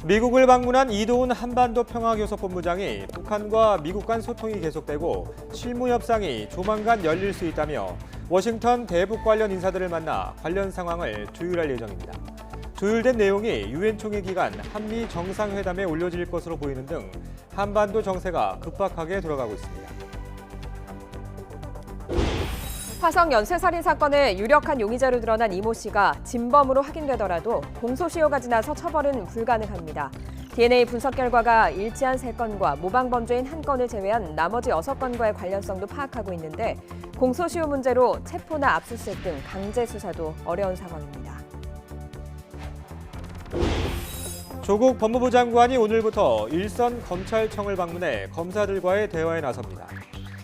미국을 방문한 이도훈 한반도 평화교섭본부장이 북한과 미국 간 소통이 계속되고 실무 협상이 조만간 열릴 수 있다며 워싱턴 대북 관련 인사들을 만나 관련 상황을 조율할 예정입니다. 조율된 내용이 유엔 총회 기간 한미 정상회담에 올려질 것으로 보이는 등 한반도 정세가 급박하게 돌아가고 있습니다. 화성 연쇄살인 사건의 유력한 용의자로 드러난 이모 씨가 진범으로 확인되더라도 공소시효가 지나서 처벌은 불가능합니다. DNA 분석 결과가 일치한 3건과 모방 범죄인 1건을 제외한 나머지 6건과의 관련성도 파악하고 있는데 공소시효 문제로 체포나 압수수색 등 강제 수사도 어려운 상황입니다. 조국 법무부 장관이 오늘부터 일선 검찰청을 방문해 검사들과의 대화에 나섭니다.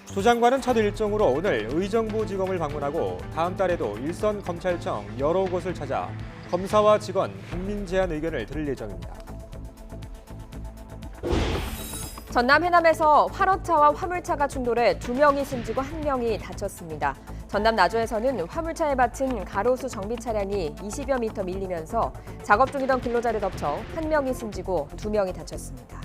조 장관은 첫 일정으로 오늘 의정부지검을 방문하고 다음 달에도 일선 검찰청 여러 곳을 찾아 검사와 직원, 국민 제안 의견을 들을 예정입니다. 전남 해남에서 화로차와 화물차가 충돌해 2명이 숨지고 1명이 다쳤습니다. 전남 나주에서는 화물차에 받친 가로수 정비 차량이 20여 미터 밀리면서 작업 중이던 근로자를 덮쳐 1명이 숨지고 2명이 다쳤습니다.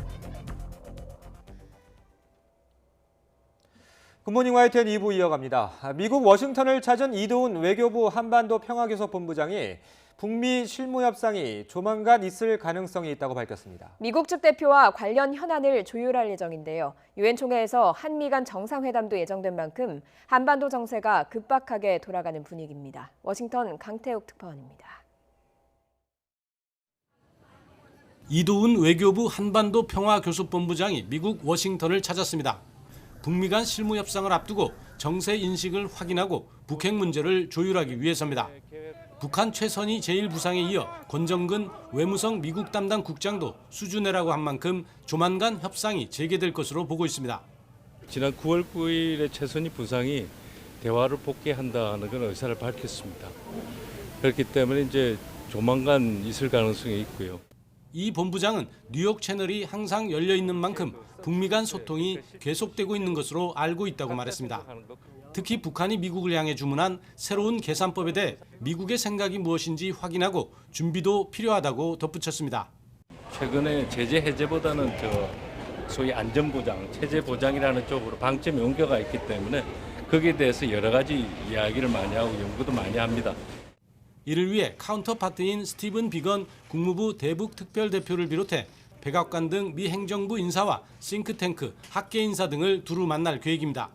굿모닝 YTN 2부 이어갑니다. 미국 워싱턴을 찾은 이도훈 외교부 한반도 평화교섭본부장이 북미 실무 협상이 조만간 있을 가능성이 있다고 밝혔습니다. 미국 측 대표와 관련 현안을 조율할 예정인데요. 유엔 총회에서 한미 간 정상회담도 예정된 만큼 한반도 정세가 급박하게 돌아가는 분위기입니다. 워싱턴 강태욱 특파원입니다. 이도훈 외교부 한반도 평화교섭본부장이 미국 워싱턴을 찾았습니다. 북미 간 실무 협상을 앞두고 정세 인식을 확인하고 북핵 문제를 조율하기 위해서입니다. 북한 최선희 제1부상에 이어 권정근 외무성 미국 담당 국장도 수주내라고 한 만큼 조만간 협상이 재개될 것으로 보고 있습니다. 지난 9월 9일에 최선희 부상이 대화를 복귀한다는 그런 의사를 밝혔습니다. 그렇기 때문에 이제 조만간 있을 가능성이 있고요. 이 본부장은 뉴욕 채널이 항상 열려 있는 만큼 북미 간 소통이 계속되고 있는 것으로 알고 있다고 말했습니다. 특히 북한이 미국을 향해 주문한 새로운 계산법에 대해 미국의 생각이 무엇인지 확인하고 준비도 필요하다고 덧붙였습니다. 최근에 제재 해제보다는 소위 안전보장, 체제 보장이라는 쪽으로 방점이 옮겨가 있기 때문에 거기에 대해서 여러 가지 이야기를 많이 하고 연구도 많이 합니다. 이를 위해 카운터파트인 스티븐 비건 국무부 대북 특별대표를 비롯해 백악관 등 미 행정부 인사와 싱크탱크, 학계 인사 등을 두루 만날 계획입니다.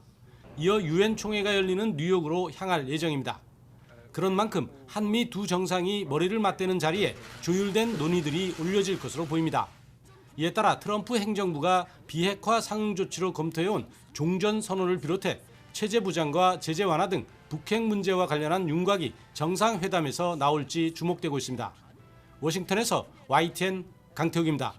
이어 유엔 총회가 열리는 뉴욕으로 향할 예정입니다. 그런 만큼 한미 두 정상이 머리를 맞대는 자리에 조율된 논의들이 올려질 것으로 보입니다. 이에 따라 트럼프 행정부가 비핵화 상응 조치로 검토해온 종전 선언을 비롯해 체제 부장과 제재 완화 등 북핵 문제와 관련한 윤곽이 정상회담에서 나올지 주목되고 있습니다. 워싱턴에서 YTN 강태욱입니다.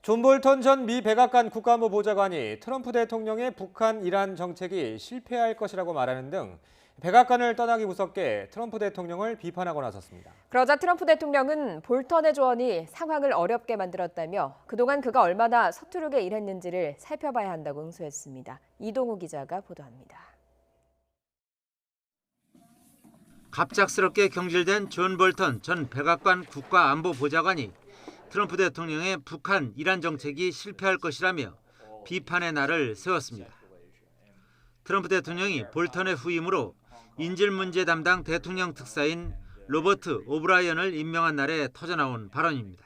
존 볼턴 전 미 백악관 국가안보 보좌관이 트럼프 대통령의 북한 이란 정책이 실패할 것이라고 말하는 등 백악관을 떠나기 무섭게 트럼프 대통령을 비판하고 나섰습니다. 그러자 트럼프 대통령은 볼턴의 조언이 상황을 어렵게 만들었다며 그동안 그가 얼마나 서투르게 일했는지를 살펴봐야 한다고 응수했습니다. 이동우 기자가 보도합니다. 갑작스럽게 경질된 존 볼턴 전 백악관 국가안보보좌관이 트럼프 대통령의 북한 이란 정책이 실패할 것이라며 비판의 날을 세웠습니다. 트럼프 대통령이 볼턴의 후임으로 인질 문제 담당 대통령 특사인 로버트 오브라이언을 임명한 날에 터져나온 발언입니다.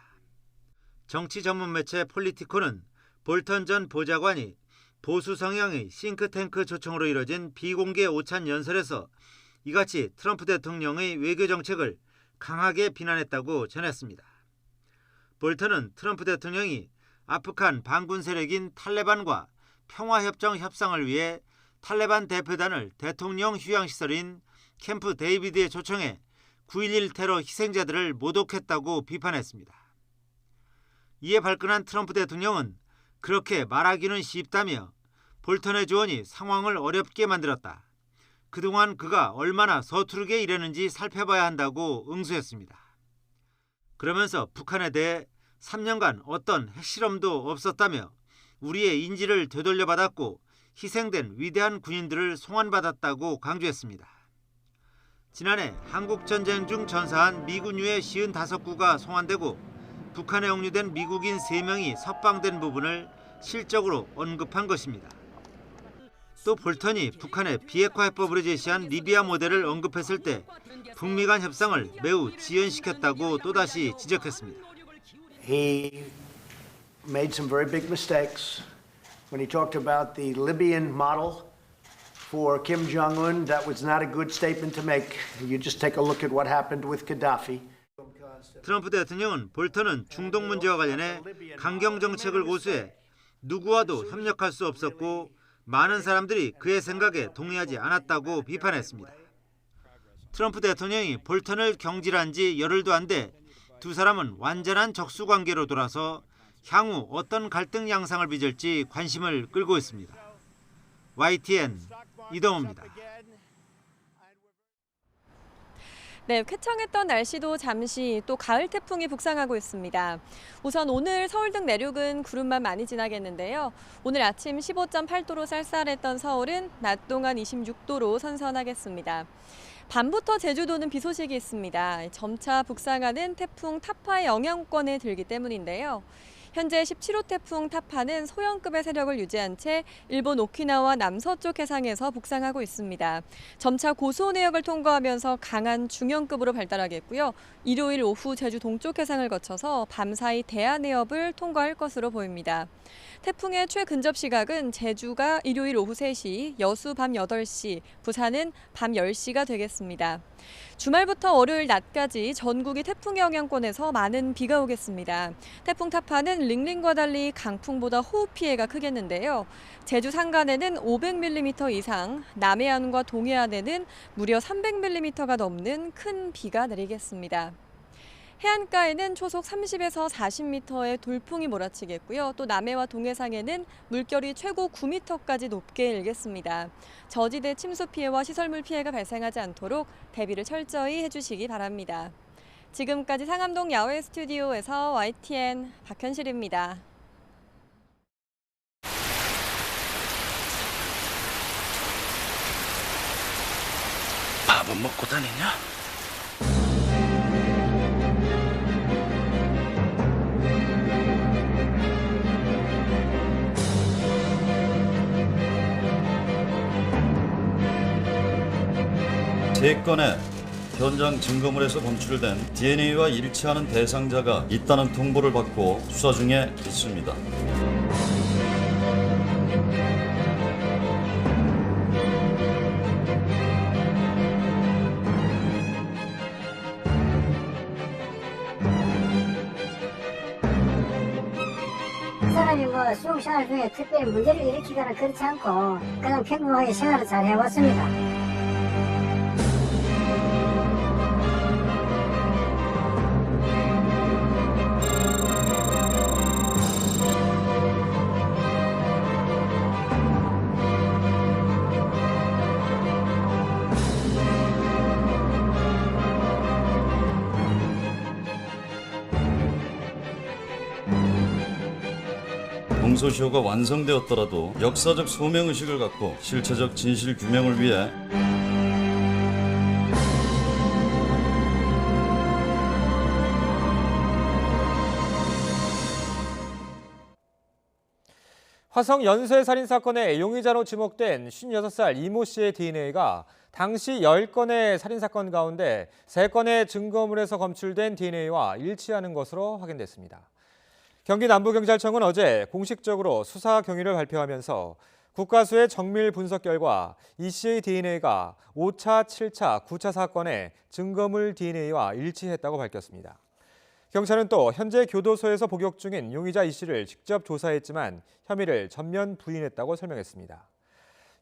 정치 전문 매체 폴리티코는 볼턴 전 보좌관이 보수 성향의 싱크탱크 초청으로 이뤄진 비공개 오찬 연설에서 이같이 트럼프 대통령의 외교 정책을 강하게 비난했다고 전했습니다. 볼턴은 트럼프 대통령이 아프간 반군 세력인 탈레반과 평화협정 협상을 위해 탈레반 대표단을 대통령 휴양시설인 캠프 데이비드에 초청해 9.11 테러 희생자들을 모독했다고 비판했습니다. 이에 발끈한 트럼프 대통령은 그렇게 말하기는 쉽다며 볼턴의 조언이 상황을 어렵게 만들었다. 그동안 그가 얼마나 서투르게 일했는지 살펴봐야 한다고 응수했습니다. 그러면서 북한에 대해 3년간 어떤 핵실험도 없었다며 우리의 인지를 되돌려받았고 희생된 위대한 군인들을 송환받았다고 강조했습니다. 지난해 한국전쟁 중 전사한 미군유해 55구가 송환되고 북한에 억류된 미국인 3명이 석방된 부분을 실적으로 언급한 것입니다. 또 볼턴이 북한의 비핵화 해법으로 제시한 리비아 모델을 언급했을 때 북미 간 협상을 매우 지연시켰다고 또다시 지적했습니다. He made some very big mistakes when he talked about the Libyan model for Kim Jong-un. That was not a good statement to make. You just take a look at what happened with Gaddafi. 트럼프 대통령은 볼턴은 중동 문제와 관련해 강경 정책을 고수해 누구와도 협력할 수 없었고 많은 사람들이 그의 생각에 동의하지 않았다고 비판했습니다. 트럼프 대통령이 볼턴을 경질한 지 열흘도 안 돼 두 사람은 완전한 적수 관계로 돌아서 향후 어떤 갈등 양상을 빚을지 관심을 끌고 있습니다. YTN 이동호입니다. 네, 쾌청했던 날씨도 잠시 또 가을 태풍이 북상하고 있습니다. 우선 오늘 서울 등 내륙은 구름만 많이 지나겠는데요. 오늘 아침 15.8도로 쌀쌀했던 서울은 낮 동안 26도로 선선하겠습니다. 밤부터 제주도는 비 소식이 있습니다. 점차 북상하는 태풍 타파의 영향권에 들기 때문인데요. 현재 17호 태풍 타파는 소형급의 세력을 유지한 채 일본 오키나와 남서쪽 해상에서 북상하고 있습니다. 점차 고수호 내역을 통과하면서 강한 중형급으로 발달하겠고요. 일요일 오후 제주 동쪽 해상을 거쳐서 밤사이 대한해협을 통과할 것으로 보입니다. 태풍의 최근접 시각은 제주가 일요일 오후 3시, 여수 밤 8시, 부산은 밤 10시가 되겠습니다. 주말부터 월요일 낮까지 전국이 태풍의 영향권에서 많은 비가 오겠습니다. 태풍 타파는 링링과 달리 강풍보다 호우 피해가 크겠는데요. 제주 산간에는 500mm 이상, 남해안과 동해안에는 무려 300mm가 넘는 큰 비가 내리겠습니다. 해안가에는 초속 30에서 40m의 돌풍이 몰아치겠고요. 또 남해와 동해상에는 물결이 최고 9m까지 높게 일겠습니다. 저지대 침수 피해와 시설물 피해가 발생하지 않도록 대비를 철저히 해주시기 바랍니다. 지금까지 상암동 야외 스튜디오에서 YTN 박현실입니다. 밥은 먹고 다니냐? 세 건의 현장 증거물에서 검출된 DNA와 일치하는 대상자가 있다는 통보를 받고 수사 중에 있습니다. 그 사람이 뭐 수용 생활 중에 특별히 문제를 일으키거나 그렇지 않고 그냥 평범하게 생활을 잘 해왔습니다. 공소시효가 완성되었더라도 역사적 소명의식을 갖고 실체적 진실 규명을 위해 화성 연쇄살인 사건의 용의자로 지목된 56살 이모 씨의 DNA가 당시 10건의 살인사건 가운데 3건의 증거물에서 검출된 DNA와 일치하는 것으로 확인됐습니다. 경기 남부경찰청은 어제 공식적으로 수사 경위를 발표하면서 국과수의 정밀 분석 결과 이 씨의 DNA가 5차, 7차, 9차 사건의 증거물 DNA와 일치했다고 밝혔습니다. 경찰은 또 현재 교도소에서 복역 중인 용의자 이 씨를 직접 조사했지만 혐의를 전면 부인했다고 설명했습니다.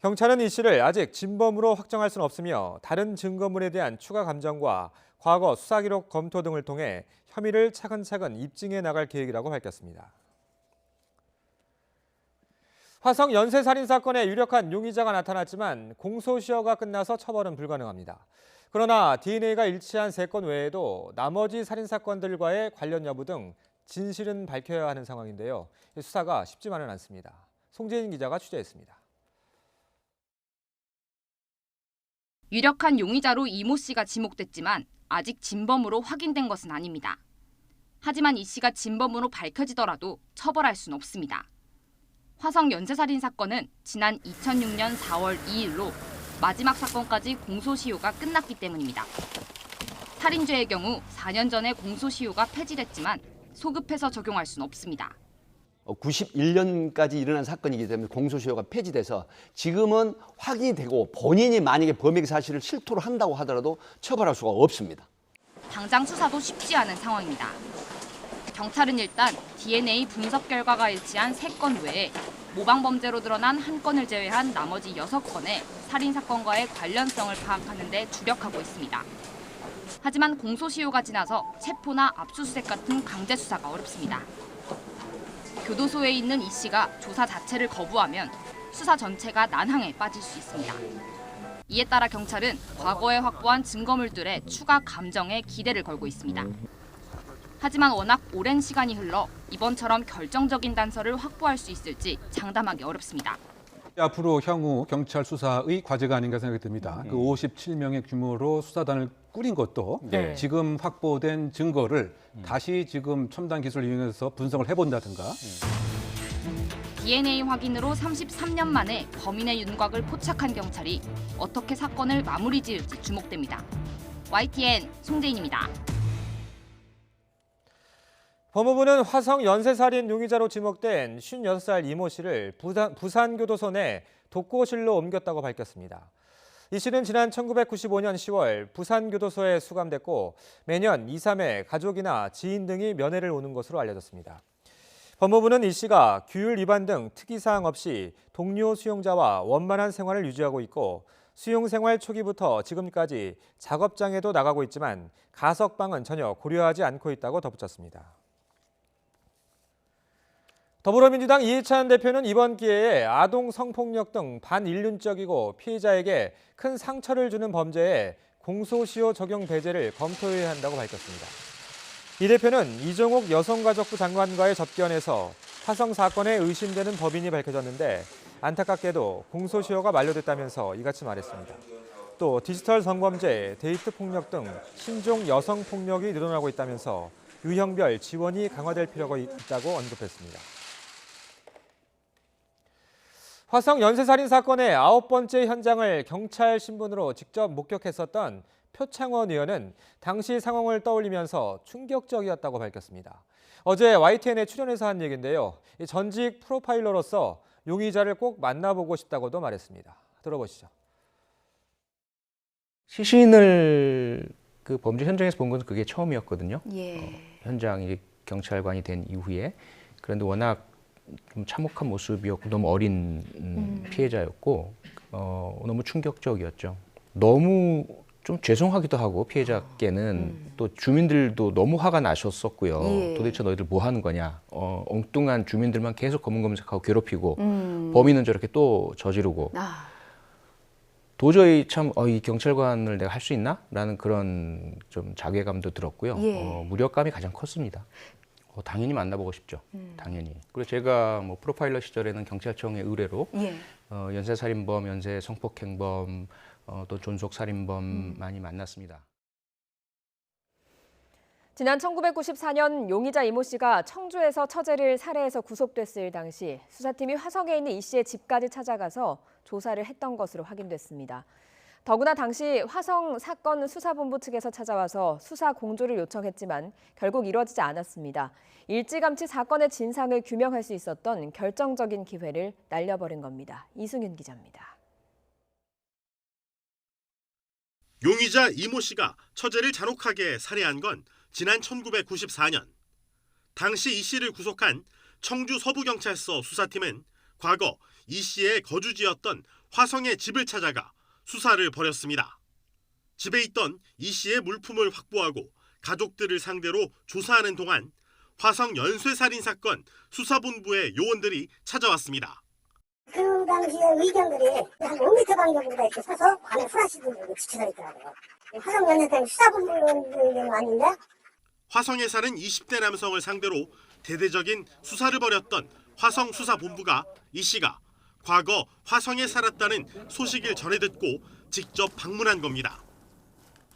경찰은 이 씨를 아직 진범으로 확정할 수는 없으며 다른 증거물에 대한 추가 감정과 과거 수사 기록 검토 등을 통해 혐의를 차근차근 입증해 나갈 계획이라고 밝혔습니다. 화성 연쇄살인 사건의 유력한 용의자가 나타났지만 공소시효가 끝나서 처벌은 불가능합니다. 그러나 DNA가 일치한 3건 외에도 나머지 살인사건들과의 관련 여부 등 진실은 밝혀야 하는 상황인데요. 수사가 쉽지만은 않습니다. 송재인 기자가 취재했습니다. 유력한 용의자로 이모 씨가 지목됐지만 아직 진범으로 확인된 것은 아닙니다. 하지만 이 씨가 진범으로 밝혀지더라도 처벌할 수는 없습니다. 화성 연쇄살인 사건은 지난 2006년 4월 2일로 마지막 사건까지 공소시효가 끝났기 때문입니다. 살인죄의 경우 4년 전에 공소시효가 폐지됐지만 소급해서 적용할 수는 없습니다. 91년까지 일어난 사건이기 때문에 공소시효가 폐지돼서 지금은 확인이 되고 본인이 만약에 범행 사실을 실토를 한다고 하더라도 처벌할 수가 없습니다. 당장 수사도 쉽지 않은 상황입니다. 경찰은 일단 DNA 분석 결과가 일치한 3건 외에 모방범죄로 드러난 1건을 제외한 나머지 6건의 살인사건과의 관련성을 파악하는 데 주력하고 있습니다. 하지만 공소시효가 지나서 체포나 압수수색 같은 강제 수사가 어렵습니다. 교도소에 있는 이 씨가 조사 자체를 거부하면 수사 전체가 난항에 빠질 수 있습니다. 이에 따라 경찰은 과거에 확보한 증거물들의 추가 감정에 기대를 걸고 있습니다. 하지만 워낙 오랜 시간이 흘러 이번처럼 결정적인 단서를 확보할 수 있을지 장담하기 어렵습니다. 앞으로 향후 경찰 수사의 과제가 아닌가 생각이 듭니다. 그 57명의 규모로 수사단을 꾸린 것도 지금 확보된 증거를 다시 지금 첨단 기술을 이용해서 분석을 해본다든가. DNA 확인으로 33년 만에 범인의 윤곽을 포착한 경찰이 어떻게 사건을 마무리 지을지 주목됩니다. YTN 송재인입니다. 법무부는 화성 연쇄살인 용의자로 지목된 56살 이모 씨를 부산교도소 내 독고실로 옮겼다고 밝혔습니다. 이 씨는 지난 1995년 10월 부산교도소에 수감됐고 매년 2, 3회 가족이나 지인 등이 면회를 오는 것으로 알려졌습니다. 법무부는 이 씨가 규율 위반 등 특이사항 없이 동료 수용자와 원만한 생활을 유지하고 있고 수용 생활 초기부터 지금까지 작업장에도 나가고 있지만 가석방은 전혀 고려하지 않고 있다고 덧붙였습니다. 더불어민주당 이해찬 대표는 이번 기회에 아동 성폭력 등 반인륜적이고 피해자에게 큰 상처를 주는 범죄에 공소시효 적용 배제를 검토해야 한다고 밝혔습니다. 이 대표는 이종욱 여성가족부 장관과의 접견에서 화성 사건에 의심되는 법인이 밝혀졌는데 안타깝게도 공소시효가 만료됐다면서 이같이 말했습니다. 또 디지털 성범죄, 데이트 폭력 등 신종 여성 폭력이 늘어나고 있다면서 유형별 지원이 강화될 필요가 있다고 언급했습니다. 화성 연쇄살인 사건의 9번째 현장을 경찰 신분으로 직접 목격했었던 표창원 의원은 당시 상황을 떠올리면서 충격적이었다고 밝혔습니다. 어제 YTN에 출연해서 한 얘기인데요. 전직 프로파일러로서 용의자를 꼭 만나보고 싶다고도 말했습니다. 들어보시죠. 시신을 그 범죄 현장에서 본 건 그게 처음이었거든요. 예. 현장이 경찰관이 된 이후에. 그런데 워낙 좀 참혹한 모습이었고 너무 어린 피해자였고 너무 충격적이었죠. 너무 좀 죄송하기도 하고 피해자께는 또 주민들도 너무 화가 나셨었고요. 예. 도대체 너희들 뭐 하는 거냐. 엉뚱한 주민들만 계속 검은검색하고 괴롭히고 범인은 저렇게 또 저지르고 도저히 참 이 경찰관을 내가 할 수 있나? 라는 그런 좀 자괴감도 들었고요. 예. 무력감이 가장 컸습니다. 당연히 만나보고 싶죠. 당연히. 그리고 제가 뭐 프로파일러 시절에는 경찰청의 의뢰로 연쇄살인범, 연쇄성폭행범, 또 존속살인범 많이 만났습니다. 지난 1994년 용의자 이모 씨가 청주에서 처제를 살해해서 구속됐을 당시 수사팀이 화성에 있는 이 씨의 집까지 찾아가서 조사를 했던 것으로 확인됐습니다. 더구나 당시 화성 사건 수사본부 측에서 찾아와서 수사 공조를 요청했지만 결국 이루어지지 않았습니다. 일찌감치 사건의 진상을 규명할 수 있었던 결정적인 기회를 날려버린 겁니다. 이승윤 기자입니다. 용의자 이모 씨가 처제를 잔혹하게 살해한 건 지난 1994년. 당시 이 씨를 구속한 청주 서부경찰서 수사팀은 과거 이 씨의 거주지였던 화성의 집을 찾아가 수사를 벌였습니다. 집에 있던 이 씨의 물품을 확보하고 가족들을 상대로 조사하는 동안 화성 연쇄살인 사건 수사본부의 요원들이 찾아왔습니다. 그 당시에 의견들이 한 5m 간격으로 이렇게 서서 안에 후라시들로 지쳐져 있더라고요. 화성 연쇄살인 수사본부는 아닌데? 화성에 사는 20대 남성을 상대로 대대적인 수사를 벌였던 화성 수사본부가 이 씨가 과거 화성에 살았다는 소식을 전해 듣고 직접 방문한 겁니다.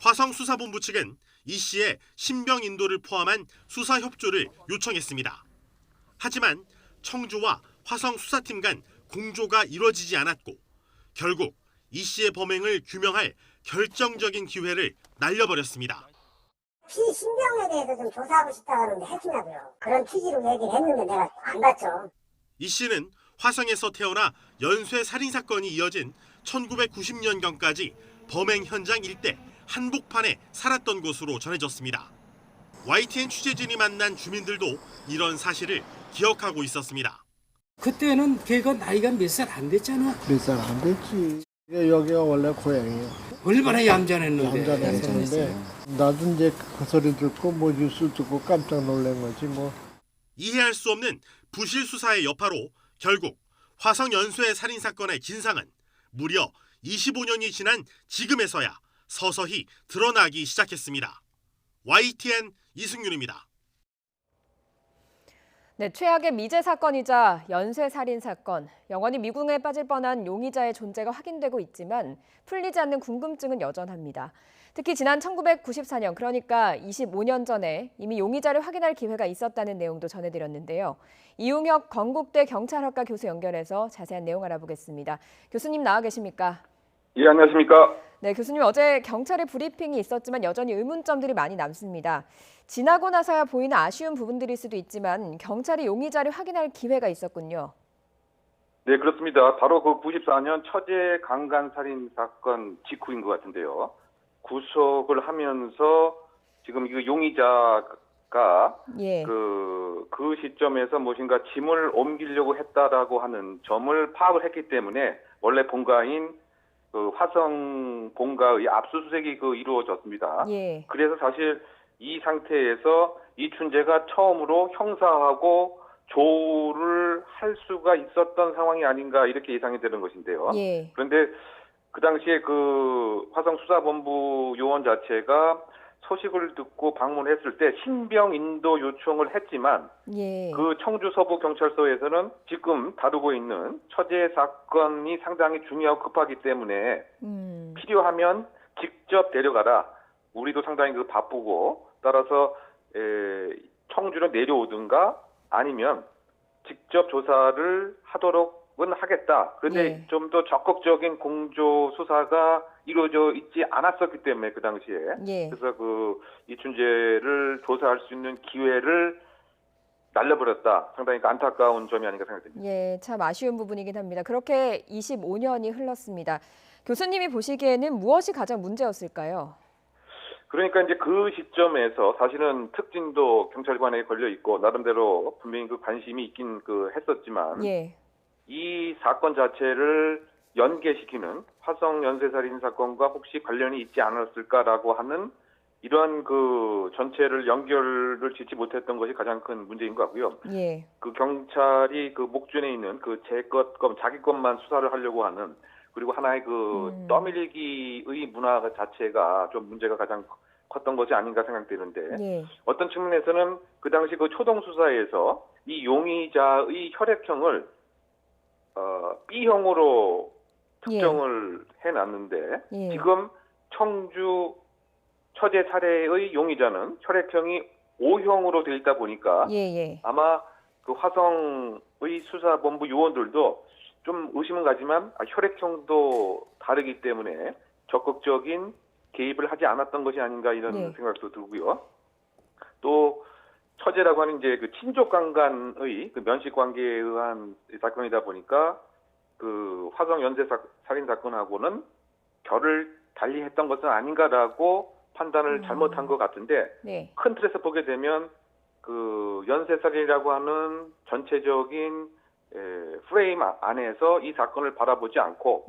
화성수사본부 측은 이 씨의 신병 인도를 포함한 수사 협조를 요청했습니다. 하지만 청주와 화성수사팀 간 공조가 이루어지지 않았고 결국 이 씨의 범행을 규명할 결정적인 기회를 날려버렸습니다. 피신병에 대해서 좀 조사하고 싶다는데 해주냐고요. 그런 취지로 얘기를 했는데 내가 안 갔죠. 이 씨는 화성에서 태어나 연쇄 살인 사건이 이어진 1990년경까지 범행 현장 일대 한복판에 살았던 것으로 전해졌습니다. YTN 취재진이 만난 주민들도 이런 사실을 기억하고 있었습니다. 그때는 걔가 나이가 몇 살 안 됐잖아. 몇 살 안 됐지. 여기가 원래 고향이에요. 얼마나 얌전했는데. 얌전했는데 나도 이제 그 소리 듣고 뭐 뉴스 듣고 깜짝 놀란 거지 뭐. 이해할 수 없는 부실 수사의 여파로 결국 화성 연쇄 살인 사건의 진상은 무려 25년이 지난 지금에서야 서서히 드러나기 시작했습니다. YTN 이승윤입니다. 네, 최악의 미제 사건이자 연쇄 살인 사건, 영원히 미궁에 빠질 뻔한 용의자의 존재가 확인되고 있지만 풀리지 않는 궁금증은 여전합니다. 특히 지난 1994년, 그러니까 25년 전에 이미 용의자를 확인할 기회가 있었다는 내용도 전해드렸는데요. 이용혁 건국대 경찰학과 교수 연결해서 자세한 내용 알아보겠습니다. 교수님 나와 계십니까? 예, 안녕하십니까? 네, 교수님 어제 경찰의 브리핑이 있었지만 여전히 의문점들이 많이 남습니다. 지나고 나서야 보이는 아쉬운 부분들일 수도 있지만 경찰이 용의자를 확인할 기회가 있었군요. 네, 그렇습니다. 바로 그 94년 처제 강간살인 사건 직후인 것 같은데요. 구속을 하면서 지금 이 용의자가 예. 그 시점에서 무엇인가 짐을 옮기려고 했다라고 하는 점을 파악을 했기 때문에 원래 본가인 그 화성 본가의 압수수색이 이루어졌습니다. 예. 그래서 사실 이 상태에서 이춘재가 처음으로 형사하고 조를 할 수가 있었던 상황이 아닌가 이렇게 예상이 되는 것인데요. 예. 그런데 그 당시에 그 화성수사본부 요원 자체가 소식을 듣고 방문했을 때 신병 인도 요청을 했지만 예. 그 청주 서부 경찰서에서는 지금 다루고 있는 처제 사건이 상당히 중요하고 급하기 때문에 필요하면 직접 데려가라. 우리도 상당히 바쁘고 따라서 청주로 내려오든가 아니면 직접 조사를 하도록은 하겠다. 그런데 좀 더 적극적인 공조 수사가 이루어져 있지 않았었기 때문에 그 당시에 그래서 그 이춘재를 조사할 수 있는 기회를 날려버렸다. 상당히 안타까운 점이 아닌가 생각됩니다. 예, 참 아쉬운 부분이긴 합니다. 그렇게 25년이 흘렀습니다. 교수님이 보시기에는 무엇이 가장 문제였을까요? 그러니까 이제 그 시점에서 사실은 특징도 경찰관에 걸려 있고 나름대로 분명히 그 관심이 있긴 했었지만 예. 이 사건 자체를 연계시키는 화성 연쇄살인 사건과 혹시 관련이 있지 않았을까라고 하는 이러한 그 전체를 연결을 짓지 못했던 것이 가장 큰 문제인 것 같고요. 예. 그 경찰이 그 목전에 있는 그 자기 것만 수사를 하려고 하는 그리고 하나의 그 떠밀기의 문화 자체가 좀 문제가 가장 컸던 것이 아닌가 생각되는데 예. 어떤 측면에서는 그 당시 그 초동 수사에서 이 용의자의 혈액형을 B형으로 특정을 해놨는데 지금 청주 처제 살해의 용의자는 혈액형이 O형으로 되어 있다 보니까 아마 그 화성의 수사본부 요원들도 좀 의심은 가지만 혈액형도 다르기 때문에 적극적인 개입을 하지 않았던 것이 아닌가 이런 생각도 들고요. 또 처제라고 하는 이제 그 친족 강간의 그 면식 관계에 의한 사건이다 보니까 그 화성 연쇄 살인 사건하고는 결을 달리했던 것은 아닌가라고 판단을 잘못한 것 같은데 큰 틀에서 보게 되면 그 연쇄 살인이라고 하는 전체적인 프레임 안에서 이 사건을 바라보지 않고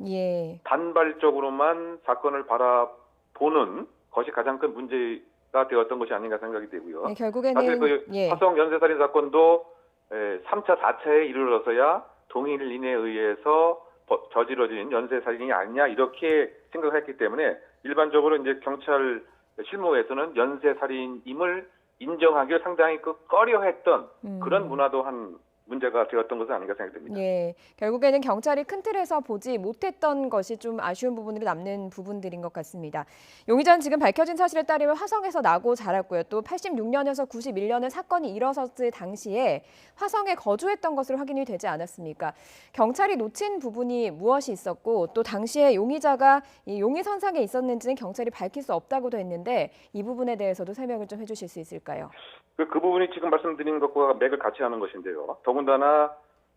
단발적으로만 사건을 바라보는 것이 가장 큰 문제가 되었던 것이 아닌가 생각이 되고요. 결국에는 사실 그 화성 연쇄살인 사건도 3차, 4차에 이르러서야 동일인에 의해서 저지러진 연쇄살인이 아니냐 이렇게 생각했기 때문에 일반적으로 이제 경찰 실무에서는 연쇄살인임을 인정하기를 상당히 꺼려했던 그런 문화도 한 문제가 되었던 것은 아닌가 생각됩니다. 예, 결국에는 경찰이 큰 틀에서 보지 못했던 것이 좀 아쉬운 부분으로 남는 부분들인 것 같습니다. 용의자는 지금 밝혀진 사실에 따르면 화성에서 나고 자랐고요. 또 86년에서 91년에 사건이 일어섰을 당시에 화성에 거주했던 것으로 확인이 되지 않았습니까? 경찰이 놓친 부분이 무엇이 있었고 또 당시에 용의자가 이 용의선상에 있었는지는 경찰이 밝힐 수 없다고도 했는데 이 부분에 대해서도 설명을 좀 해주실 수 있을까요? 그 부분이 지금 말씀드린 것과 맥을 같이 하는 것인데요. 더군다나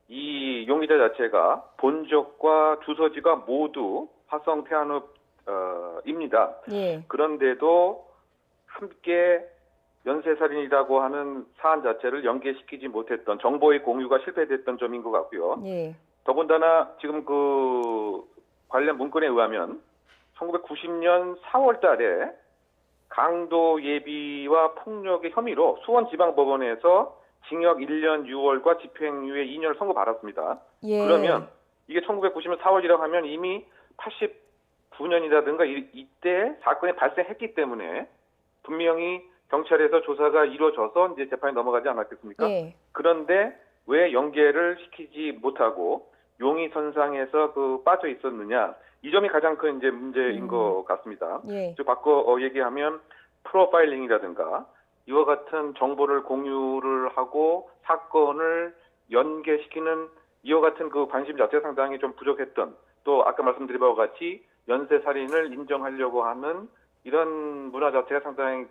이 용의자 자체가 본적과 주소지가 모두 화성 태안읍입니다. 예. 그런데도 함께 연쇄살인이라고 하는 사안 자체를 연계시키지 못했던 정보의 공유가 실패됐던 점인 것 같고요. 예. 더군다나 지금 그 관련 문건에 의하면 1990년 4월 달에 강도 예비와 폭력의 혐의로 수원지방법원에서 징역 1년 6월과 집행유예 2년을 선고받았습니다. 예. 그러면 이게 1990년 4월이라고 하면 이미 89년이라든가 이때 사건이 발생했기 때문에 분명히 경찰에서 조사가 이루어져서 이제 재판에 넘어가지 않았겠습니까? 예. 그런데 왜 연계를 시키지 못하고 용의선상에서 빠져 있었느냐? 이 점이 가장 큰 이제 문제인 것 같습니다. 예. 좀 바꿔 얘기하면 프로파일링이라든가 이와 같은 정보를 공유를 하고 사건을 연계시키는 이와 같은 그 관심 자체가 상당히 좀 부족했던, 또 아까 말씀드린 바와 같이 연쇄살인을 인정하려고 하는 이런 문화 자체가 상당히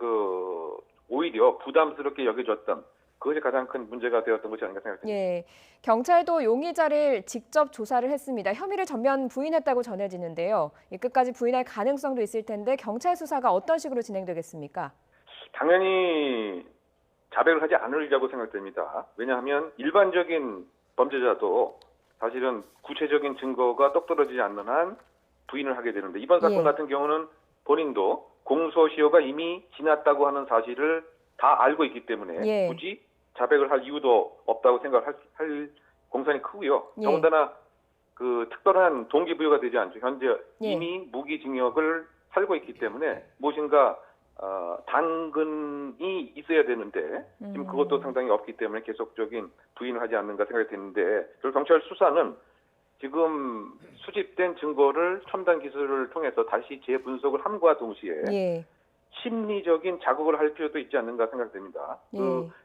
오히려 부담스럽게 여겨졌던, 그것이 가장 큰 문제가 되었던 것이 아닌가 생각합니다. 예, 경찰도 용의자를 직접 조사를 했습니다. 혐의를 전면 부인했다고 전해지는데요. 끝까지 부인할 가능성도 있을 텐데 경찰 수사가 어떤 식으로 진행되겠습니까? 당연히 자백을 하지 않으리라고 생각됩니다. 왜냐하면 일반적인 범죄자도 사실은 구체적인 증거가 똑 떨어지지 않는 한 부인을 하게 되는데, 이번 사건 같은 경우는 본인도 공소시효가 이미 지났다고 하는 사실을 다 알고 있기 때문에 굳이 자백을 할 이유도 없다고 생각할 공산이 크고요. 더군다나 특별한 동기부여가 되지 않죠. 현재 이미 무기징역을 살고 있기 때문에 무엇인가 당근이 있어야 되는데 지금 그것도 상당히 없기 때문에 계속적인 부인을 하지 않는가 생각이 드는데, 경찰 수사는 지금 수집된 증거를 첨단 기술을 통해서 다시 재분석을 함과 동시에 심리적인 자극을 할 필요도 있지 않는가 생각됩니다.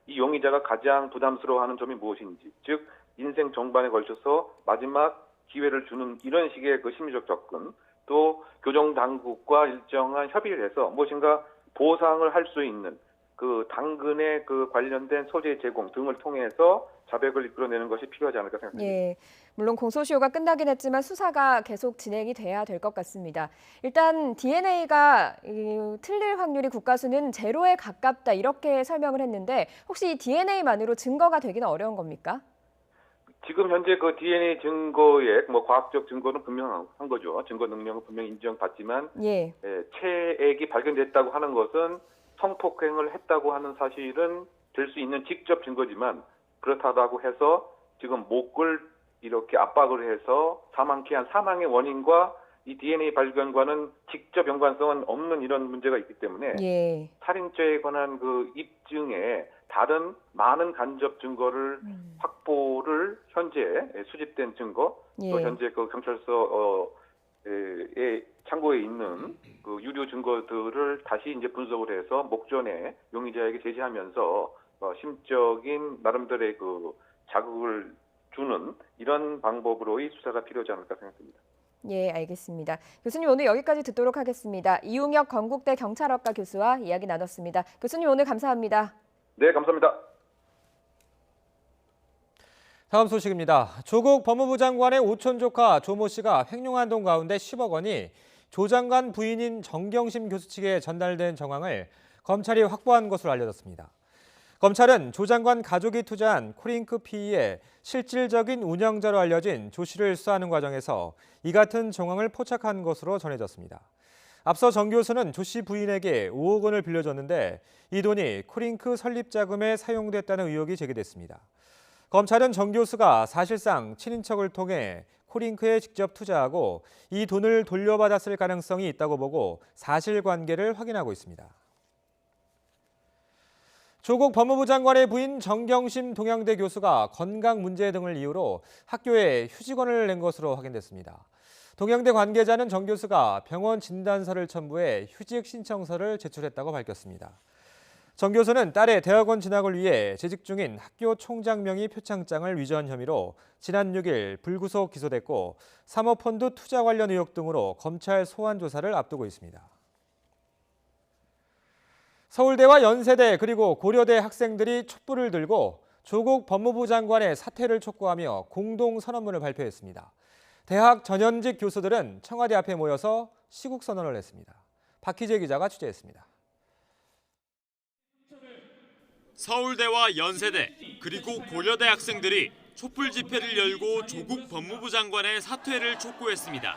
이 용의자가 가장 부담스러워하는 점이 무엇인지, 즉 인생 전반에 걸쳐서 마지막 기회를 주는 이런 식의 심리적 접근, 또 교정 당국과 일정한 협의를 해서 무엇인가 보상을 할 수 있는 당근의 관련된 소재 제공 등을 통해서 자백을 이끌어내는 것이 필요하지 않을까 생각합니다. 예, 물론 공소시효가 끝나긴 했지만 수사가 계속 진행이 돼야 될 것 같습니다. 일단 DNA가 틀릴 확률이 국가수는 제로에 가깝다 이렇게 설명을 했는데 혹시 이 DNA만으로 증거가 되기는 어려운 겁니까? 지금 현재 DNA 증거의 과학적 증거는 분명한 거죠. 증거 능력은 분명히 인정받지만 체액이 발견됐다고 하는 것은 성폭행을 했다고 하는 사실은 될 수 있는 직접 증거지만, 그렇다고 해서 지금 목을 이렇게 압박을 해서 사망케 한 사망의 원인과 이 DNA 발견과는 직접 연관성은 없는 이런 문제가 있기 때문에 살인죄에 관한 입증에 다른 많은 간접 증거를 확보를 현재 수집된 증거, 또 현재 경찰서에 창고에 있는 유료 증거들을 다시 이제 분석을 해서 목전에 용의자에게 제시하면서 심적인 나름대로의 자극을 주는 이런 방법으로의 수사가 필요하지 않을까 생각합니다. 예, 알겠습니다. 교수님 오늘 여기까지 듣도록 하겠습니다. 이웅혁 건국대 경찰학과 교수와 이야기 나눴습니다. 교수님 오늘 감사합니다. 네, 감사합니다. 다음 소식입니다. 조국 법무부 장관의 오촌 조카 조모 씨가 횡령한 돈 가운데 10억 원이 조 장관 부인인 정경심 교수 측에 전달된 정황을 검찰이 확보한 것으로 알려졌습니다. 검찰은 조 장관 가족이 투자한 코링크 PE의 실질적인 운영자로 알려진 조 씨를 수사하는 과정에서 이 같은 정황을 포착한 것으로 전해졌습니다. 앞서 정 교수는 조 씨 부인에게 5억 원을 빌려줬는데 이 돈이 코링크 설립 자금에 사용됐다는 의혹이 제기됐습니다. 검찰은 정 교수가 사실상 친인척을 통해 코링크에 직접 투자하고 이 돈을 돌려받았을 가능성이 있다고 보고 사실관계를 확인하고 있습니다. 조국 법무부 장관의 부인 정경심 동양대 교수가 건강 문제 등을 이유로 학교에 휴직원을 낸 것으로 확인됐습니다. 동양대 관계자는 정 교수가 병원 진단서를 첨부해 휴직 신청서를 제출했다고 밝혔습니다. 정 교수는 딸의 대학원 진학을 위해 재직 중인 학교 총장 명의 표창장을 위조한 혐의로 지난 6일 불구속 기소됐고 사모펀드 투자 관련 의혹 등으로 검찰 소환 조사를 앞두고 있습니다. 서울대와 연세대 그리고 고려대 학생들이 촛불을 들고 조국 법무부 장관의 사퇴를 촉구하며 공동 선언문을 발표했습니다. 대학 전현직 교수들은 청와대 앞에 모여서 시국 선언을 했습니다. 박희재 기자가 취재했습니다. 서울대와 연세대 그리고 고려대 학생들이 촛불 집회를 열고 조국 법무부 장관의 사퇴를 촉구했습니다.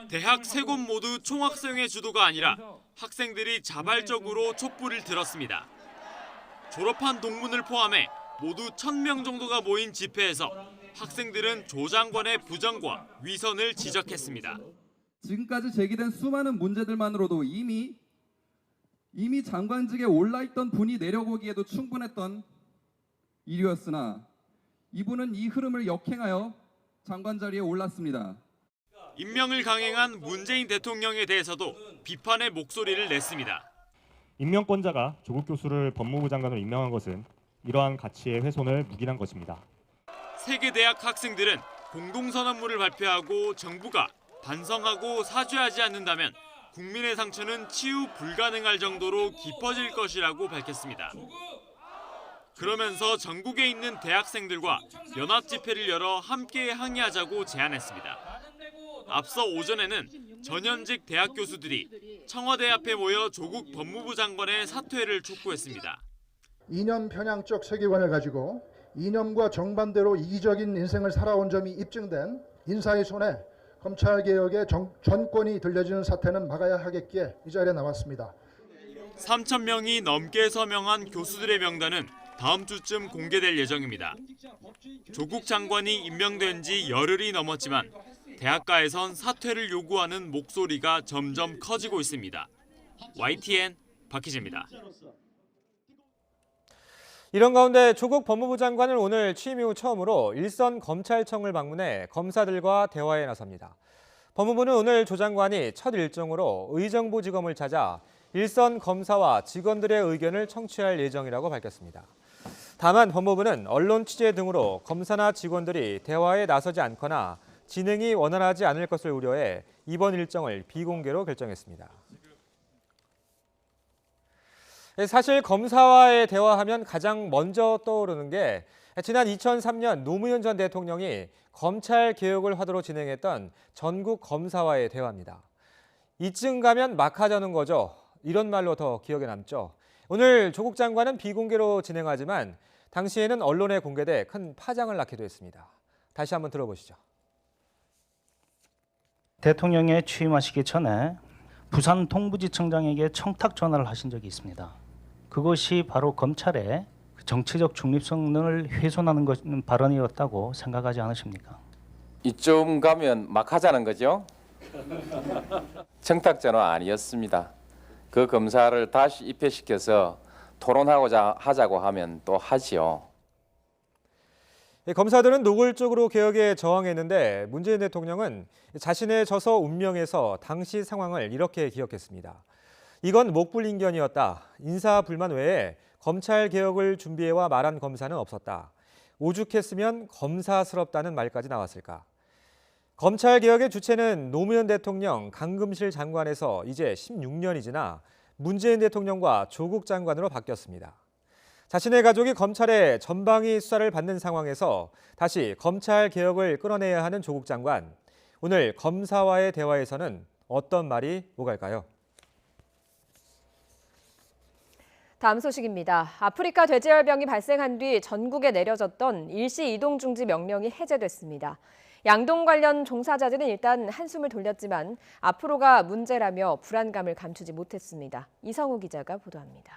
대학 세 곳 모두 총학생회 주도가 아니라 학생들이 자발적으로 촛불을 들었습니다. 졸업한 동문을 포함해 모두 1,000명 정도가 모인 집회에서 학생들은 조 장관의 부정과 위선을 지적했습니다. 지금까지 제기된 수많은 문제들만으로도 이미 장관직에 올라있던 분이 내려오기에도 충분했던 일이었으나 이분은 이 흐름을 역행하여 장관 자리에 올랐습니다. 임명을 강행한 문재인 대통령에 대해서도 비판의 목소리를 냈습니다. 임명권자가 조국 교수를 법무부 장관으로 임명한 것은 이러한 가치의 훼손을 묵인한 것입니다. 세 개 대학 학생들은 공동선언문을 발표하고 정부가 반성하고 사죄하지 않는다면 국민의 상처는 치유 불가능할 정도로 깊어질 것이라고 밝혔습니다. 그러면서 전국에 있는 대학생들과 연합 집회를 열어 함께 항의하자고 제안했습니다. 앞서 오전에는 전현직 대학 교수들이 청와대 앞에 모여 조국 법무부 장관의 사퇴를 촉구했습니다. 이념 편향적 세계관을 가지고 이념과 정반대로 이기적인 인생을 살아온 점이 입증된 인사의 손에 검찰개혁의 전권이 들려지는 사태는 막아야 하겠기에 이 자리에 나왔습니다. 3,000명이 넘게 서명한 교수들의 명단은 다음 주쯤 공개될 예정입니다. 조국 장관이 임명된 지 열흘이 넘었지만 대학가에선 사퇴를 요구하는 목소리가 점점 커지고 있습니다. YTN 박희재입니다. 이런 가운데 조국 법무부 장관은 오늘 취임 이후 처음으로 일선 검찰청을 방문해 검사들과 대화에 나섭니다. 법무부는 오늘 조 장관이 첫 일정으로 의정부지검을 찾아 일선 검사와 직원들의 의견을 청취할 예정이라고 밝혔습니다. 다만 법무부는 언론 취재 등으로 검사나 직원들이 대화에 나서지 않거나 진행이 원활하지 않을 것을 우려해 이번 일정을 비공개로 결정했습니다. 사실 검사와의 대화하면 가장 먼저 떠오르는 게 지난 2003년 노무현 전 대통령이 검찰 개혁을 화두로 진행했던 전국 검사와의 대화입니다. 이쯤 가면 막 하자는 거죠. 이런 말로 더 기억에 남죠. 오늘 조국 장관은 비공개로 진행하지만 당시에는 언론에 공개돼 큰 파장을 낳기도 했습니다. 다시 한번 들어보시죠. 대통령에 취임하시기 전에 부산 동부지청장에게 청탁 전화를 하신 적이 있습니다. 그것이 바로 검찰의 정치적 중립성을 훼손하는 발언이었다고 생각하지 않으십니까? 이쯤 가면 막 하자는 거죠? 청탁 전화 아니었습니다. 그 검사를 다시 입회시켜서 토론하고자 하자고 하면 또 하지요. 검사들은 노골적으로 개혁에 저항했는데 문재인 대통령은 자신의 저서 운명에서 당시 상황을 이렇게 기억했습니다. 이건 목불인견이었다. 인사불만 외에 검찰 개혁을 준비해와 말한 검사는 없었다. 오죽했으면 검사스럽다는 말까지 나왔을까. 검찰 개혁의 주체는 노무현 대통령, 강금실 장관에서 이제 16년이 지나 문재인 대통령과 조국 장관으로 바뀌었습니다. 자신의 가족이 검찰의 전방위 수사를 받는 상황에서 다시 검찰 개혁을 끌어내야 하는 조국 장관. 오늘 검사와의 대화에서는 어떤 말이 오갈까요? 다음 소식입니다. 아프리카 돼지열병이 발생한 뒤 전국에 내려졌던 일시 이동 중지 명령이 해제됐습니다. 양동 관련 종사자들은 일단 한숨을 돌렸지만 앞으로가 문제라며 불안감을 감추지 못했습니다. 이성우 기자가 보도합니다.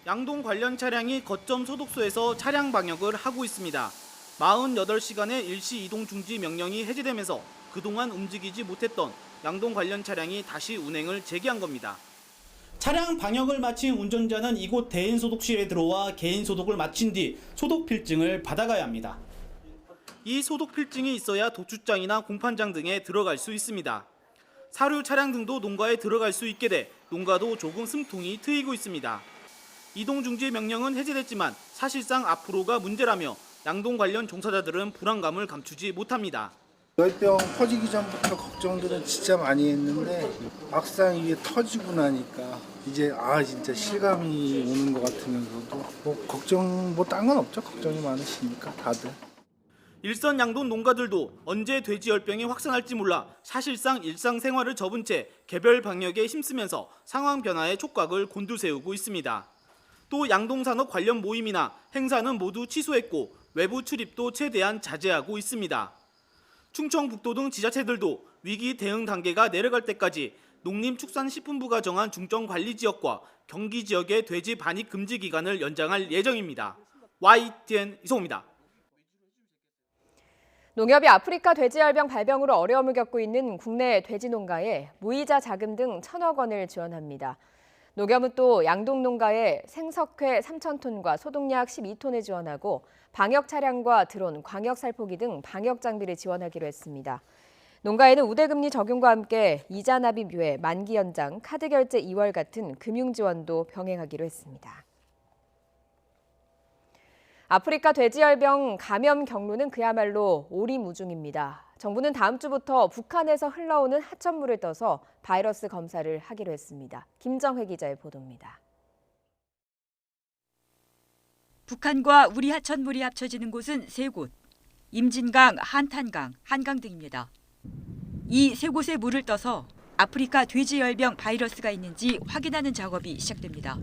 양동 관련 차량이 거점 소독소에서 차량 방역을 하고 있습니다. 48시간의 일시 이동 중지 명령이 해제되면서 그동안 움직이지 못했던 양동 관련 차량이 다시 운행을 재개한 겁니다. 차량 방역을 마친 운전자는 이곳 대인 소독실에 들어와 개인 소독을 마친 뒤 소독 필증을 받아가야 합니다. 이 소독 필증이 있어야 도축장이나 공판장 등에 들어갈 수 있습니다. 사료 차량 등도 농가에 들어갈 수 있게 돼 농가도 조금 숨통이 트이고 있습니다. 이동 중지 명령은 해제됐지만 사실상 앞으로가 문제라며 양동 관련 종사자들은 불안감을 감추지 못합니다. 열병 퍼지기 전부터 걱정들은 진짜 많이 했는데 막상 이게 터지고 나니까 이제 진짜 실감이 오는 것 같으면서도 걱정 딴 건 없죠. 걱정이 많으시니까 다들. 일선 양돈 농가들도 언제 돼지열병이 확산할지 몰라 사실상 일상생활을 접은 채 개별 방역에 힘쓰면서 상황 변화에 촉각을 곤두세우고 있습니다. 또 양동산업 관련 모임이나 행사는 모두 취소했고 외부 출입도 최대한 자제하고 있습니다. 충청북도 등 지자체들도 위기 대응 단계가 내려갈 때까지 농림축산식품부가 정한 중점관리지역과 경기지역의 돼지 반입 금지 기간을 연장할 예정입니다. YTN 이성호입니다. 농협이 아프리카 돼지열병 발병으로 어려움을 겪고 있는 국내 돼지 농가에 무이자 자금 등 1,000억 원을 지원합니다. 농협은 또 양동 농가에 생석회 3,000톤과 소독약 12톤을 지원하고 방역 차량과 드론, 광역 살포기 등 방역 장비를 지원하기로 했습니다. 농가에는 우대금리 적용과 함께 이자 납입 유예, 만기 연장, 카드 결제 2월 같은 금융 지원도 병행하기로 했습니다. 아프리카 돼지열병 감염 경로는 그야말로 오리무중입니다. 정부는 다음 주부터 북한에서 흘러오는 하천물을 떠서 바이러스 검사를 하기로 했습니다. 김정혜 기자의 보도입니다. 북한과 우리 하천물이 합쳐지는 곳은 세 곳, 임진강, 한탄강, 한강 등입니다. 이 세 곳의 물을 떠서 아프리카 돼지열병 바이러스가 있는지 확인하는 작업이 시작됩니다.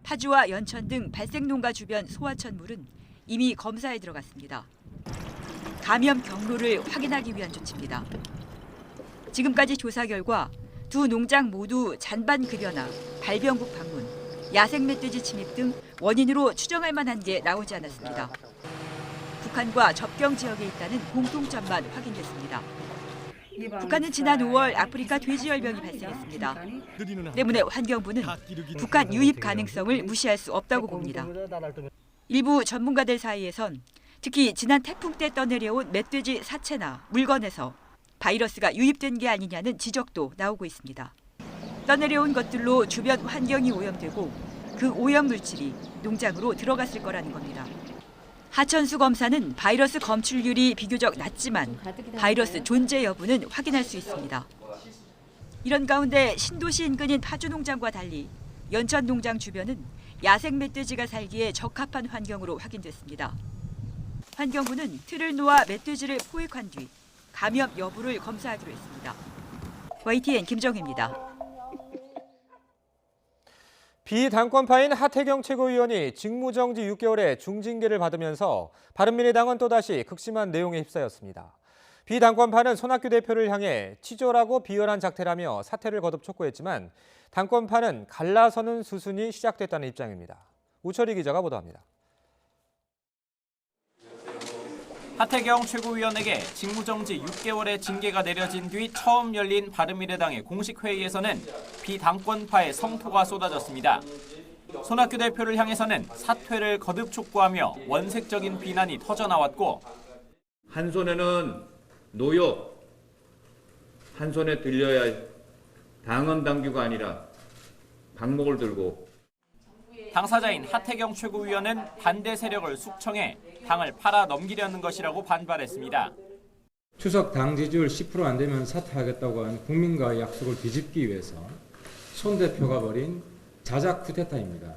파주와 연천 등 발생농가 주변 소하천물은 이미 검사에 들어갔습니다. 감염 경로를 확인하기 위한 조치입니다. 지금까지 조사 결과 두 농장 모두 잔반 급여나 발병국 방문, 야생 멧돼지 침입 등 원인으로 추정할 만한 게 나오지 않았습니다. 북한과 접경 지역에 있다는 공통점만 확인됐습니다. 북한은 지난 5월 아프리카 돼지열병이 발생했습니다. 때문에 환경부는 북한 유입 가능성을 무시할 수 없다고 봅니다. 일부 전문가들 사이에선 특히 지난 태풍 때 떠내려온 멧돼지 사체나 물건에서 바이러스가 유입된 게 아니냐는 지적도 나오고 있습니다. 떠내려온 것들로 주변 환경이 오염되고 그 오염 물질이 농장으로 들어갔을 거라는 겁니다. 하천수 검사는 바이러스 검출률이 비교적 낮지만 바이러스 존재 여부는 확인할 수 있습니다. 이런 가운데 신도시 인근인 파주 농장과 달리 연천 농장 주변은 야생 멧돼지가 살기에 적합한 환경으로 확인됐습니다. 환경부는 틀을 놓아 멧돼지를 포획한 뒤 감염 여부를 검사하기로 했습니다. YTN 김정혜입니다. 비당권파인 하태경 최고위원이 직무정지 6개월의 중징계를 받으면서 바른미래당은 또다시 극심한 내용에 휩싸였습니다. 비당권파는 손학규 대표를 향해 치졸하고 비열한 작태라며 사퇴를 거듭 촉구했지만 당권파는 갈라서는 수순이 시작됐다는 입장입니다. 우철희 기자가 보도합니다. 하태경 최고위원에게 직무정지 6개월의 징계가 내려진 뒤 처음 열린 바른미래당의 공식 회의에서는 비당권파의 성토가 쏟아졌습니다. 손학규 대표를 향해서는 사퇴를 거듭 촉구하며 원색적인 비난이 터져나왔고 한 손에는 노역, 한 손에 들려야 할 당헌 당규가 아니라 방목을 들고 당사자인 하태경 최고위원은 반대 세력을 숙청해 당을 팔아 넘기려는 것이라고 반발했습니다. 추석 당 지지율 10% 안 되면 사퇴하겠다고 한 국민과의 약속을 뒤집기 위해서 손 대표가 벌인 자작 쿠데타입니다.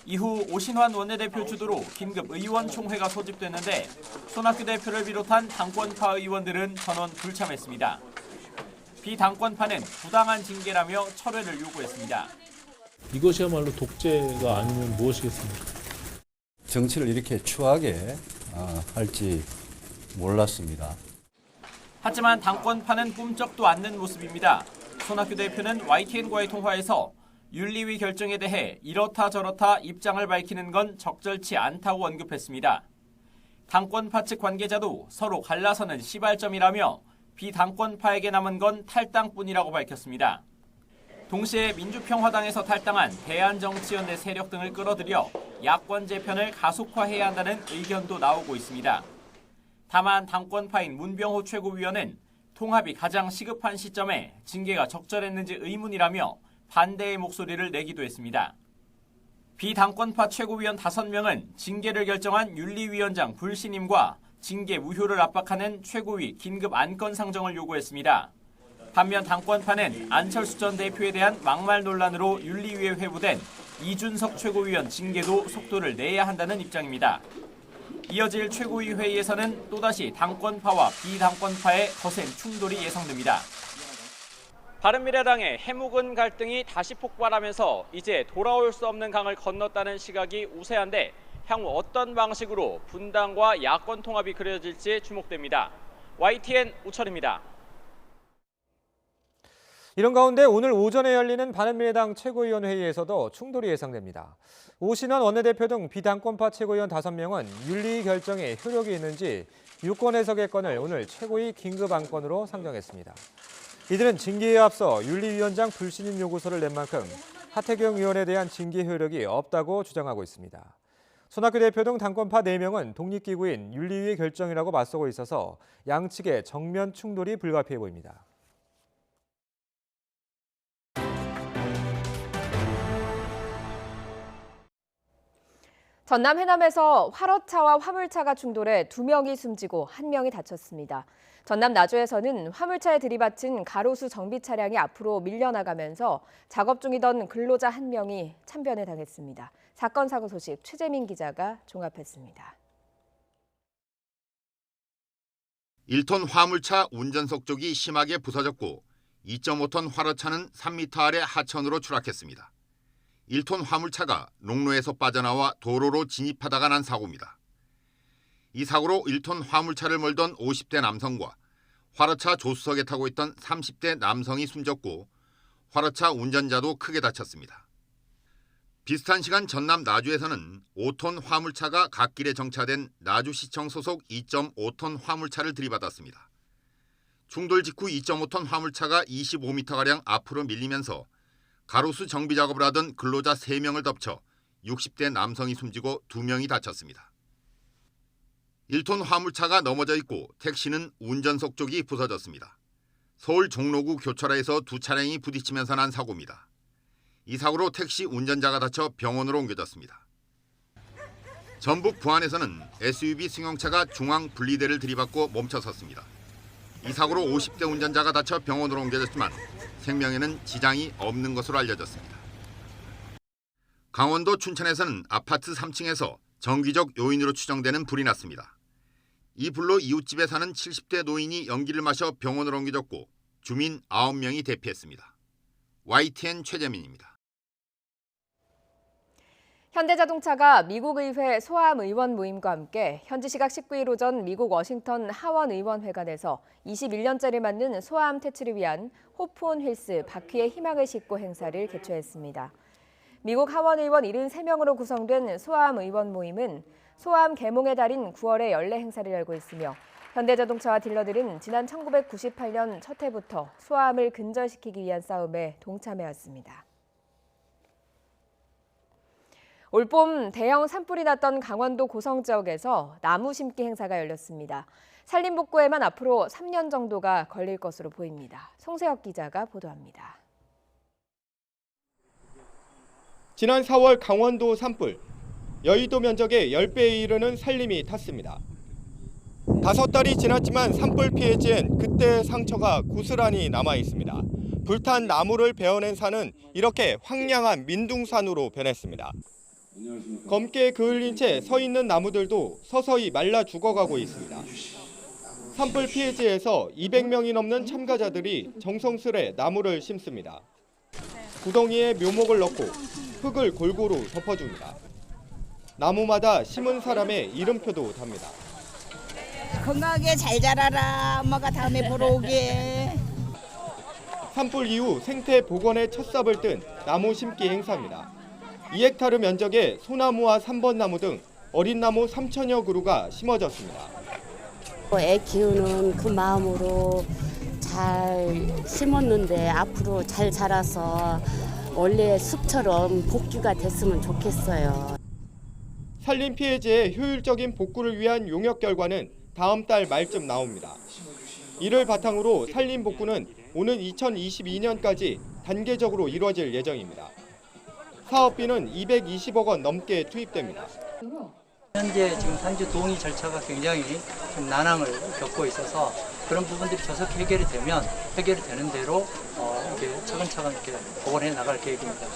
이후 오신환 원내대표 주도로 긴급 의원총회가 소집됐는데 손학규 대표를 비롯한 당권파 의원들은 전원 불참했습니다. 비당권파는 부당한 징계라며 철회를 요구했습니다. 이것이야말로 독재가 아니면 무엇이겠습니까? 정치를 이렇게 추하게 할지 몰랐습니다. 하지만 당권파는 꿈쩍도 않는 모습입니다. 손학규 대표는 YTN과의 통화에서 윤리위 결정에 대해 이렇다 저렇다 입장을 밝히는 건 적절치 않다고 언급했습니다. 당권파 측 관계자도 서로 갈라서는 시발점이라며 비당권파에게 남은 건 탈당뿐이라고 밝혔습니다. 동시에 민주평화당에서 탈당한 대한정치연대 세력 등을 끌어들여 야권 재편을 가속화해야 한다는 의견도 나오고 있습니다. 다만 당권파인 문병호 최고위원은 통합이 가장 시급한 시점에 징계가 적절했는지 의문이라며 반대의 목소리를 내기도 했습니다. 비당권파 최고위원 5명은 징계를 결정한 윤리위원장 불신임과 징계 무효를 압박하는 최고위 긴급 안건 상정을 요구했습니다. 반면 당권파는 안철수 전 대표에 대한 막말 논란으로 윤리위에 회부된 이준석 최고위원 징계도 속도를 내야 한다는 입장입니다. 이어질 최고위 회의에서는 또다시 당권파와 비당권파의 거센 충돌이 예상됩니다. 바른미래당의 해묵은 갈등이 다시 폭발하면서 이제 돌아올 수 없는 강을 건넜다는 시각이 우세한데 향후 어떤 방식으로 분당과 야권 통합이 그려질지 주목됩니다. YTN 우철입니다. 이런 가운데 오늘 오전에 열리는 바른미래당 최고위원 회의에서도 충돌이 예상됩니다. 오신환 원내대표 등 비당권파 최고위원 5명은 윤리 결정에 효력이 있는지 유권 해석의 건을 오늘 최고위 긴급 안건으로 상정했습니다. 이들은 징계에 앞서 윤리위원장 불신임 요구서를 낸 만큼 하태경 의원에 대한 징계 효력이 없다고 주장하고 있습니다. 손학규 대표 등 당권파 4명은 독립기구인 윤리위의 결정이라고 맞서고 있어서 양측의 정면 충돌이 불가피해 보입니다. 전남 해남에서 화로차와 화물차가 충돌해 2명이 숨지고 1명이 다쳤습니다. 전남 나주에서는 화물차에 들이받친 가로수 정비 차량이 앞으로 밀려나가면서 작업 중이던 근로자 1명이 참변을 당했습니다. 사건 사고 소식 최재민 기자가 종합했습니다. 1톤 화물차 운전석 쪽이 심하게 부서졌고 2.5톤 화로차는 3m 아래 하천으로 추락했습니다. 1톤 화물차가 농로에서 빠져나와 도로로 진입하다가 난 사고입니다. 이 사고로 1톤 화물차를 몰던 50대 남성과 화로차 조수석에 타고 있던 30대 남성이 숨졌고 화로차 운전자도 크게 다쳤습니다. 비슷한 시간 전남 나주에서는 5톤 화물차가 갓길에 정차된 나주시청 소속 2.5톤 화물차를 들이받았습니다. 충돌 직후 2.5톤 화물차가 25m가량 앞으로 밀리면서 가로수 정비 작업을 하던 근로자 3명을 덮쳐 60대 남성이 숨지고 2명이 다쳤습니다. 1톤 화물차가 넘어져 있고 택시는 운전석 쪽이 부서졌습니다. 서울 종로구 교철하에서 2 차량이 부딪히면서 난 사고입니다. 이 사고로 택시 운전자가 다쳐 병원으로 옮겨졌습니다. 전북 부안에서는 SUV 승용차가 중앙 분리대를 들이받고 멈춰섰습니다. 이 사고로 50대 운전자가 다쳐 병원으로 옮겨졌지만 생명에는 지장이 없는 것으로 알려졌습니다. 강원도 춘천에서는 아파트 3층에서 정기적 요인으로 추정되는 불이 났습니다. 이 불로 이웃집에 사는 70대 노인이 연기를 마셔 병원으로 옮겨졌고 주민 9명이 대피했습니다. YTN 최재민입니다. 현대자동차가 미국 의회 소아암 의원 모임과 함께 현지 시각 19일 오전 미국 워싱턴 하원 의원회관에서 21년째를 맞는 소아암 퇴치를 위한 호프 온 휠스 바퀴에 희망을 싣고 행사를 개최했습니다. 미국 하원 의원 73명으로 구성된 소아암 의원 모임은 소아암 계몽의 달인 9월에 연례 행사를 열고 있으며 현대자동차와 딜러들은 지난 1998년 첫 해부터 소아암을 근절시키기 위한 싸움에 동참해왔습니다. 올봄 대형 산불이 났던 강원도 고성 지역에서 나무 심기 행사가 열렸습니다. 산림 복구에만 앞으로 3년 정도가 걸릴 것으로 보입니다. 송세혁 기자가 보도합니다. 지난 4월 강원도 산불, 여의도 면적의 10배에 이르는 산림이 탔습니다. 5달이 지났지만 산불 피해지엔 그때의 상처가 고스란히 남아 있습니다. 불탄 나무를 베어낸 산은 이렇게 황량한 민둥산으로 변했습니다. 검게 그을린 채 서 있는 나무들도 서서히 말라 죽어가고 있습니다. 산불 피해지에서 200명이 넘는 참가자들이 정성스레 나무를 심습니다. 구덩이에 묘목을 넣고 흙을 골고루 덮어줍니다. 나무마다 심은 사람의 이름표도 답니다. 건강하게 잘 자라라. 엄마가 다음에 보러 오게. 산불 이후 생태 복원의 첫 삽을 뜬 나무 심기 행사입니다. 2헥타르 면적의 소나무와 3번나무 등 어린 나무 3천여 그루가 심어졌습니다. 애 키우는 그 마음으로 잘 심었는데 앞으로 잘 자라서 원래 숲처럼 복귀가 됐으면 좋겠어요. 산림 피해지의 효율적인 복구를 위한 용역 결과는 다음 달 말쯤 나옵니다. 이를 바탕으로 산림 복구는 오는 2022년까지 단계적으로 이루어질 예정입니다. 사업비는 220억 원 넘게 투입됩니다. 현재 지금 산지 동의 절차가 굉장히 좀 난항을 겪고 있어서 그런 부분들이 조속히 해결이 되는 대로 이렇게 차근차근 이렇게 복원해 나갈 계획입니다.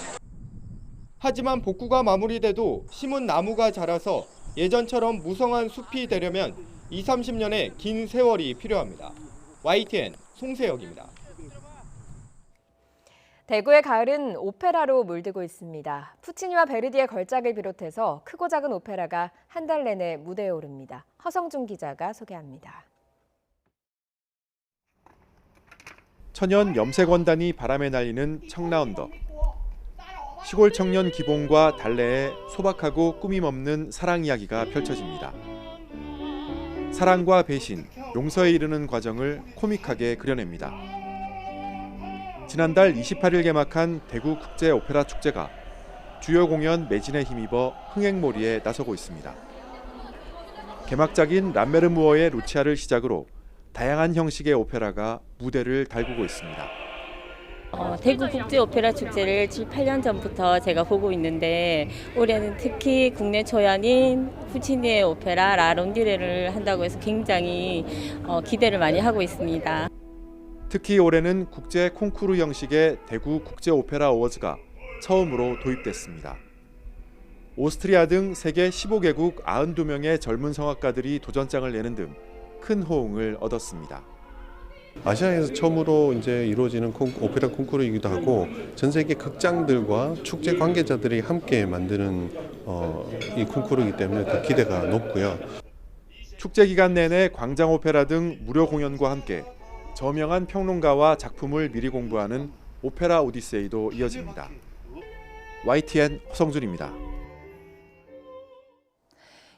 하지만 복구가 마무리돼도 심은 나무가 자라서 예전처럼 무성한 숲이 되려면 20-30년의 긴 세월이 필요합니다. YTN 송세혁입니다. 대구의 가을은 오페라로 물들고 있습니다. 푸치니와 베르디의 걸작을 비롯해서 크고 작은 오페라가 한 달 내내 무대에 오릅니다. 허성준 기자가 소개합니다. 천연 염색원단이 바람에 날리는 청라언덕. 시골 청년 기봉과 달래의 소박하고 꾸밈 없는 사랑 이야기가 펼쳐집니다. 사랑과 배신, 용서에 이르는 과정을 코믹하게 그려냅니다. 지난달 28일 개막한 대구 국제 오페라 축제가 주요 공연 매진에 힘입어 흥행몰이에 나서고 있습니다. 개막작인 람메르무어의 루치아를 시작으로 다양한 형식의 오페라가 무대를 달구고 있습니다. 대구 국제 오페라 축제를 7-8년 전부터 제가 보고 있는데 올해는 특히 국내 초연인 푸치니의 오페라 라론디레를 한다고 해서 굉장히 기대를 많이 하고 있습니다. 특히 올해는 국제 콩쿠르 형식의 대구 국제 오페라 어워즈가 처음으로 도입됐습니다. 오스트리아 등 세계 15개국 92명의 젊은 성악가들이 도전장을 내는 등 큰 호응을 얻었습니다. 아시아에서 처음으로 이제 이루어지는 오페라 콩쿠르이기도 하고 전 세계 극장들과 축제 관계자들이 함께 만드는 이 콩쿠르이기 때문에 더 기대가 높고요. 축제 기간 내내 광장 오페라 등 무료 공연과 함께 저명한 평론가와 작품을 미리 공부하는 오페라 오디세이도 이어집니다. YTN 허성준입니다.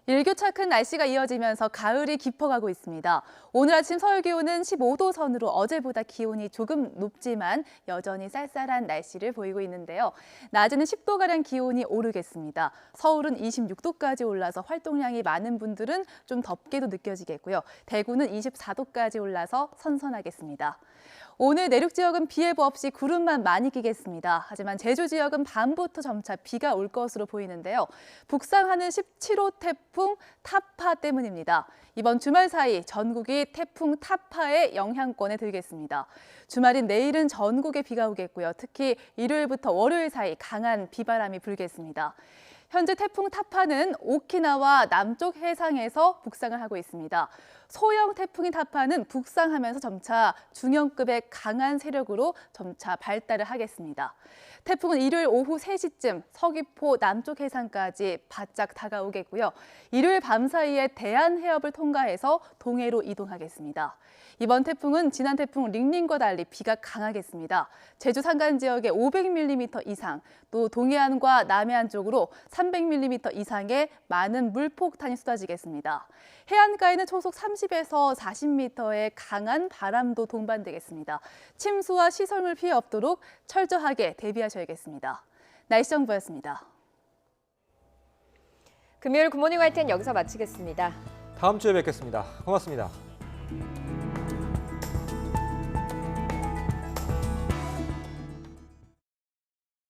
일교차 큰 날씨가 이어지면서 가을이 깊어가고 있습니다. 오늘 아침 서울 기온은 15도 선으로 어제보다 기온이 조금 높지만 여전히 쌀쌀한 날씨를 보이고 있는데요. 낮에는 10도가량 기온이 오르겠습니다. 서울은 26도까지 올라서 활동량이 많은 분들은 좀 덥게도 느껴지겠고요. 대구는 24도까지 올라서 선선하겠습니다. 오늘 내륙 지역은 비 예보 없이 구름만 많이 끼겠습니다. 하지만 제주 지역은 밤부터 점차 비가 올 것으로 보이는데요. 북상하는 17호 태풍 타파 때문입니다. 이번 주말 사이 전국이 태풍 타파의 영향권에 들겠습니다. 주말인 내일은 전국에 비가 오겠고요. 특히 일요일부터 월요일 사이 강한 비바람이 불겠습니다. 현재 태풍 타파는 오키나와 남쪽 해상에서 북상을 하고 있습니다. 소형 태풍인 타파는 북상하면서 점차 중형급의 강한 세력으로 점차 발달을 하겠습니다. 태풍은 일요일 오후 3시쯤 서귀포 남쪽 해상까지 바짝 다가오겠고요. 일요일 밤 사이에 대한 해협을 통과해서 동해로 이동하겠습니다. 이번 태풍은 지난 태풍 링링과 달리 비가 강하겠습니다. 제주 산간 지역에 500mm 이상, 또 동해안과 남해안 쪽으로 300mm 이상의 많은 물폭탄이 쏟아지겠습니다. 해안가에는 초속 30에서 40m의 강한 바람도 동반되겠습니다. 침수와 시설물 피해 없도록 철저하게 대비하셔야겠습니다. 날씨 정보였습니다. 금요일 굿모닝 YTN 여기서 마치겠습니다. 다음 주에 뵙겠습니다. 고맙습니다.